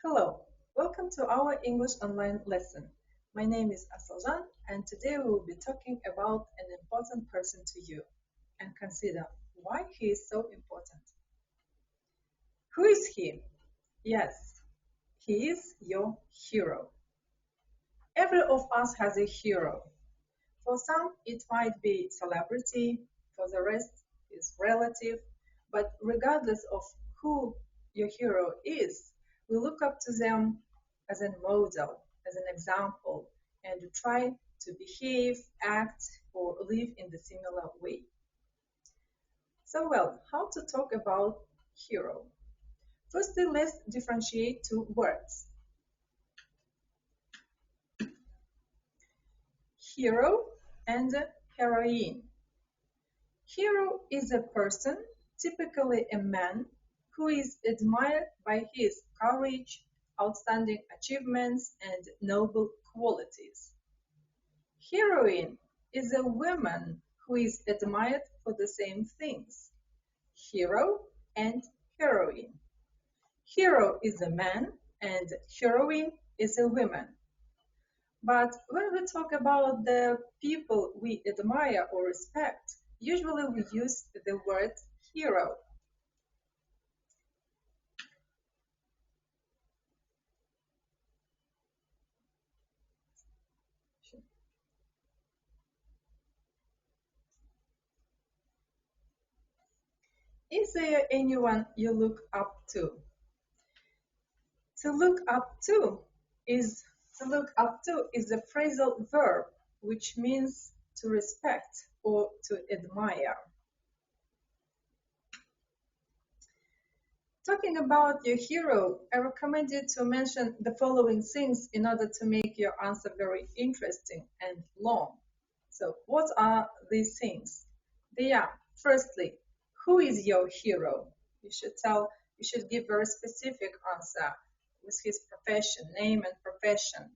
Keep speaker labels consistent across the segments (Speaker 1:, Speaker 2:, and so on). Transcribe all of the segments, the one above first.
Speaker 1: Hello, welcome to our English online lesson. My name is Assylzhan, and today we will be talking about an important person to you and consider why he is so important. Who is he? Yes, he is your hero. Every of us has a hero. For some, it might be celebrity, for the rest is relative, but regardless of who your hero is, we look up to them as a model, as an example, and try to behave, act, or live in the similar way. So, well, how to talk about hero? Firstly, let's differentiate two words. Hero and heroine. Hero is a person, typically a man, who is admired by his courage, outstanding achievements, and noble qualities. Heroine is a woman who is admired for the same things. Hero and heroine. Hero is a man and heroine is a woman. But when we talk about the people we admire or respect, usually we use the word hero. Is there anyone you look up to? To look up to is a phrasal verb which means to respect or to admire. Talking about your hero, I recommend you to mention the following things in order to make your answer very interesting and long. So, what are these things? They are, firstly, who is your hero? You should give a very specific answer with his profession, name and profession.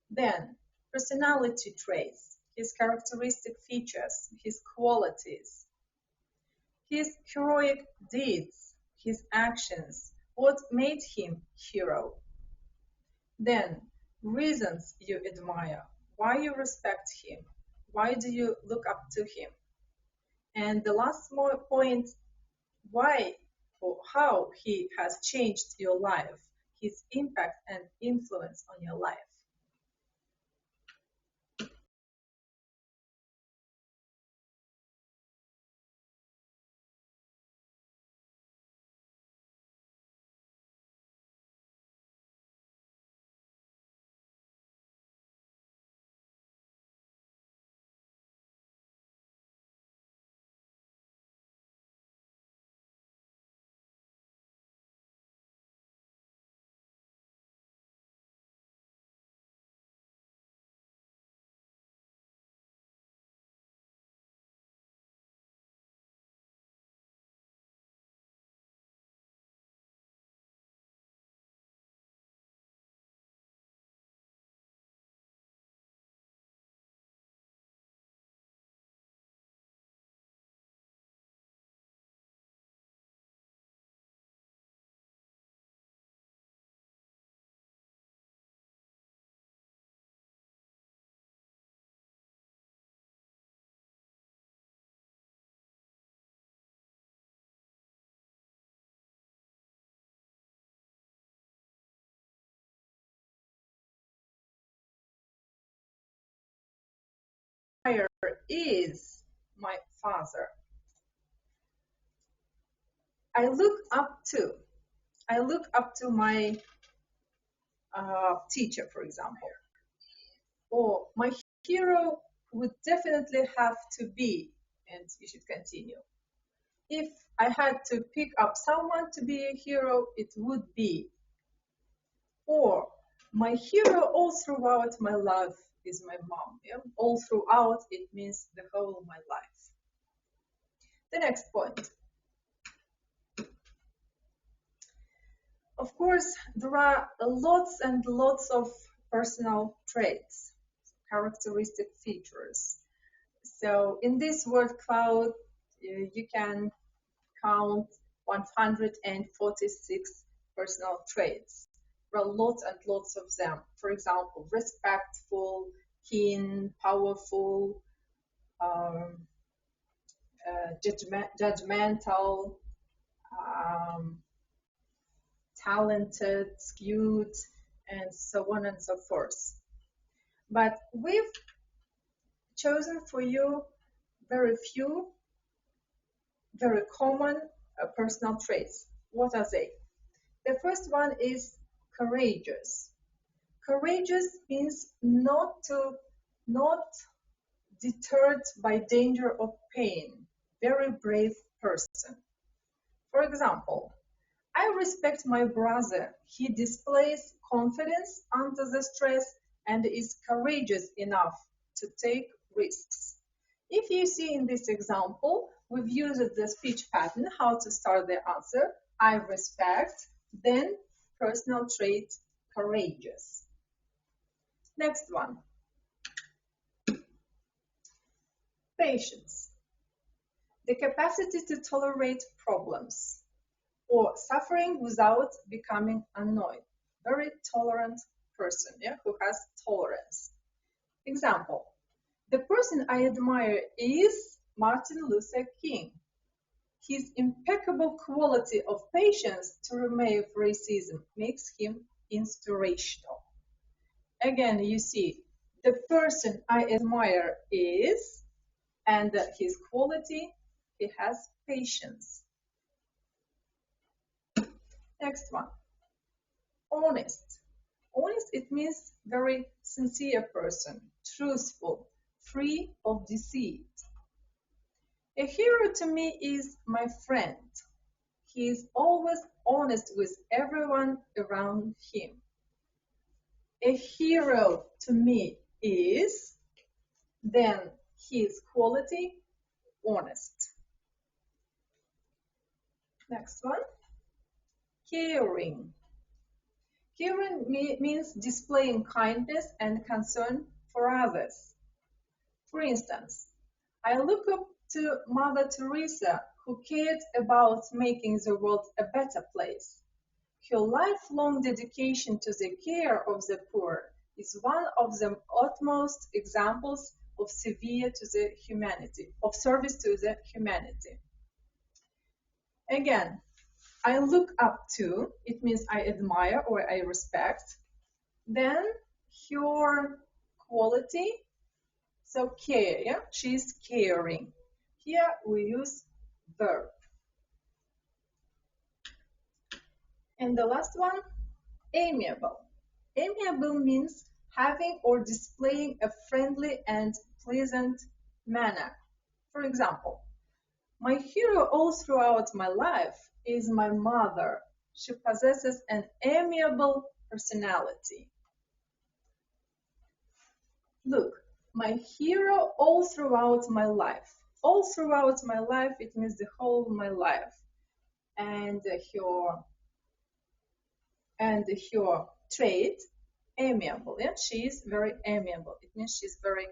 Speaker 1: Then, personality traits, his characteristic features, his qualities, his heroic deeds, his actions, what made him hero. Then, reasons you admire, why you respect him, why do you look up to him. And the last point, why or how he has changed your life, his impact and influence on your life. Fire is my father. I look up to. I look up to my teacher, for example, or my hero would definitely have to be, and you should continue. If I had to pick up someone to be a hero, it would be, or my hero all throughout my life is my mom. Yeah? All throughout, it means the whole of my life. The next point. Of course, there are lots and lots of personal traits, characteristic features. So in this word cloud, you can count 146 personal traits. There are lots and lots of them. For example, respectful, keen, powerful, um, judgmental, um, talented, skewed, and so on and so forth. But we've chosen for you very few, very common personal traits. What are they? The first one is courageous. Courageous means not deterred by danger or pain. Very brave person. For example, I respect my brother. He displays confidence under the stress and is courageous enough to take risks. If you see in this example, we've used the speech pattern, how to start the answer. I respect, then personal trait, courageous. Next one. Patience. The capacity to tolerate problems or suffering without becoming annoyed. Very tolerant person, yeah, who has tolerance. Example, the person I admire is Martin Luther King. His impeccable quality of patience to remove racism makes him inspirational. Again, you see, the person I admire is, and his quality, he has patience. Next one, honest. Honest, it means very sincere person, truthful, free of deceit. A hero to me is my friend. He is always honest with everyone around him. A hero to me is, then his quality, honest. Next one, caring. Caring means displaying kindness and concern for others. For instance, I look up to Mother Teresa, who cared about making the world a better place. Her lifelong dedication to the care of the poor is one of the utmost examples of service to the humanity. Again, I look up to, it means I admire or I respect. Then her quality, so care, yeah? She's caring. Here we use verb. And the last one, amiable. Amiable means having or displaying a friendly and pleasant manner. For example, my hero all throughout my life is my mother. She possesses an amiable personality. Look, my hero all throughout my life. All throughout my life, it means the whole of my life. And her trait, amiable. Yeah, she is very amiable. It means she's very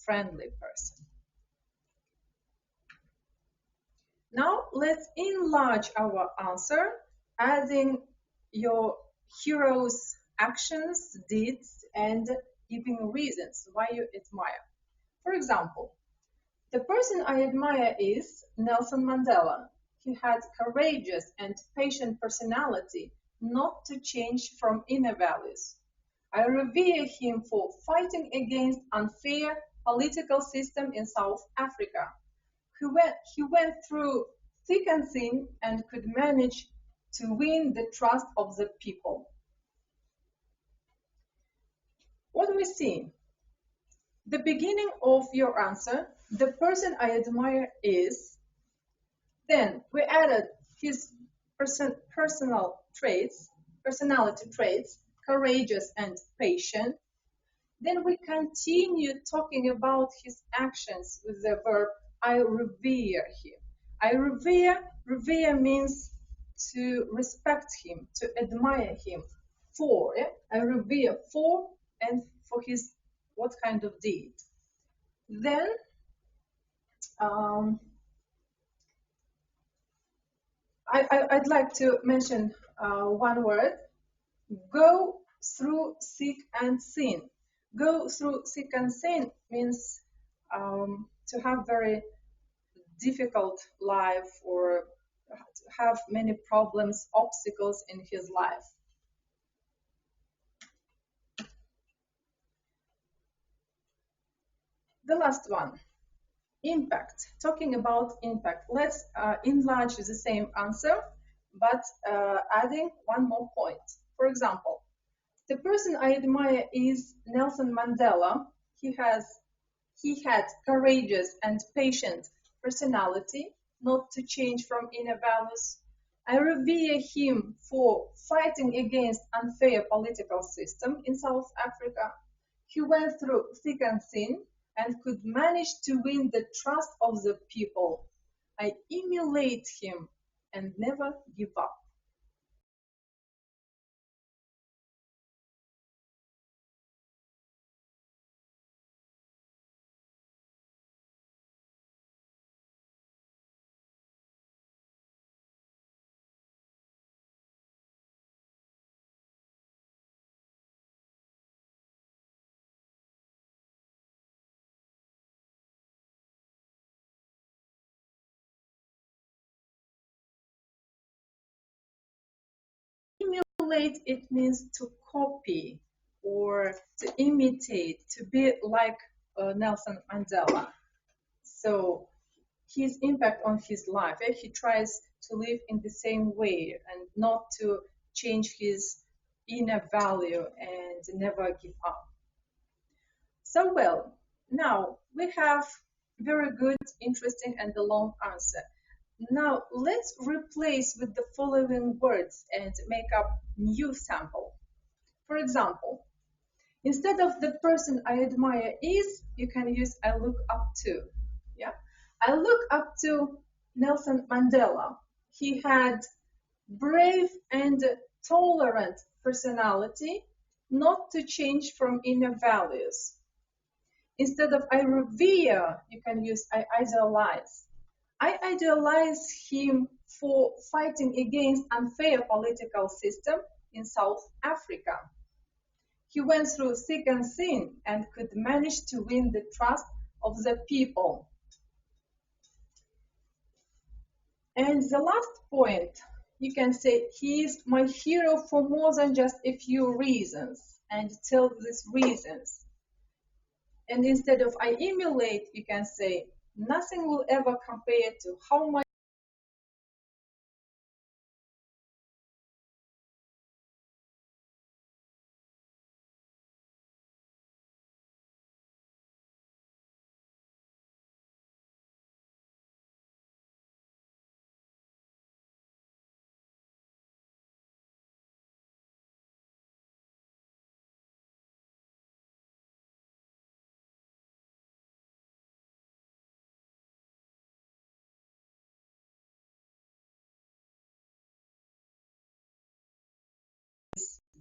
Speaker 1: friendly person. Now let's enlarge our answer, adding your hero's actions, deeds, and giving reasons why you admire. For example, the person I admire is Nelson Mandela. He had courageous and patient personality not to change from inner values. I revere him for fighting against unfair political system in South Africa. He went through thick and thin and could manage to win the trust of the people. What do we see? The beginning of your answer, the person I admire is, then we added his personality traits, courageous and patient. Then we continue talking about his actions with the verb I revere him. I revere means to respect him, to admire him for. Yeah? I revere for and for his what kind of deed. Then I'd like to mention one word. Go through thick and thin. Go through thick and thin means to have very difficult life or have many problems, obstacles in his life. The last one, impact. Talking about impact, let's enlarge the same answer, but adding one more point. For example, the person I admire is Nelson Mandela. He had courageous and patient personality, not to change from inner values. I revere him for fighting against unfair political system in South Africa. He went through thick and thin and could manage to win the trust of the people. I emulate him and never give up. Emulate, it means to copy or to imitate, to be like Nelson Mandela. So his impact on his life, he tries to live in the same way and not to change his inner value and never give up. So well, now we have very good, interesting, and the long answer. Now let's replace with the following words and make up new sample. For example, instead of the person I admire is, you can use I look up to. Yeah, I look up to Nelson Mandela. He had brave and tolerant personality, not to change from inner values. Instead of I revere, you can use I idolize. I idolize him for fighting against unfair political system in South Africa. He went through thick and thin and could manage to win the trust of the people. And the last point, you can say he is my hero for more than just a few reasons and tell these reasons. And instead of I emulate, you can say nothing will ever compare to how much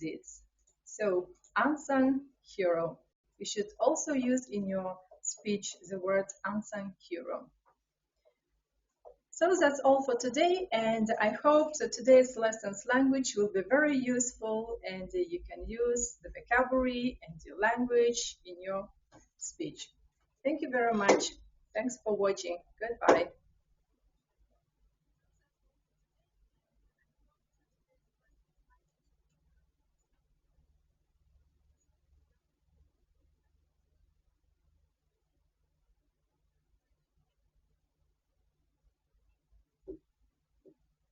Speaker 1: this. So unsung hero. You should also use in your speech the word unsung hero. So that's all for today, and I hope that today's lessons language will be very useful and you can use the vocabulary and your language in your speech. Thank you very much. Thanks for watching. Goodbye.